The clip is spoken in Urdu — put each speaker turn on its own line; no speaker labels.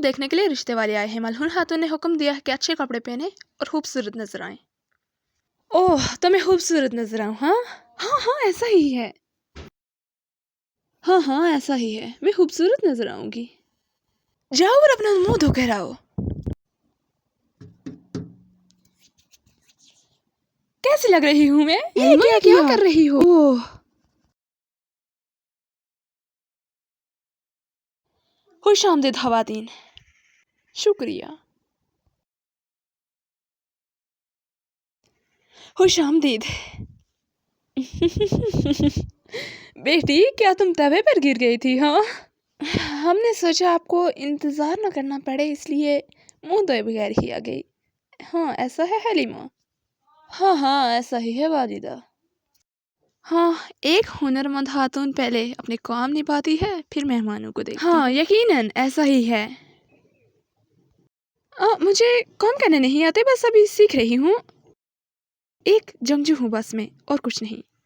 دیکھنے کے لیے رشتے والے آئے ہیں۔ ملعون خاتون نے حکم دیا کہ اچھے کپڑے پہنے اور خوبصورت نظر آئیں۔ اوہ تو میں خوبصورت نظر آؤں؟ ہاں ہاں ہاں ایسا ہی ہے، ہاں ہاں ایسا ہی ہے، میں خوبصورت نظر آؤں گی۔ جاؤ اور اپنا منہ دھو کر آؤ۔ کیسی لگ رہی ہوں میں؟ یہ کیا کر رہی ہو؟ اوہ خوش آمدید خواتین۔ شکریہ۔ خوش آمدید۔ بیٹی کیا تم توے پر گر گئی تھی؟ ہاں ہم نے سوچا آپ کو انتظار نہ کرنا پڑے اس لیے منہ دھوئے بغیر ہی آ گئی۔ ہاں ایسا ہے حلیمہ؟ ہاں ہاں ایسا ہی ہے والدہ۔ ہاں ایک ہنرمند خاتون پہلے اپنے کام نبھاتی ہے پھر مہمانوں کو دیکھتی ہے۔ ہاں یقیناً ایسا ہی ہے۔ مجھے کام کرنے نہیں آتے، بس ابھی سیکھ رہی ہوں۔ ایک جنگجو ہوں بس میں، اور کچھ نہیں۔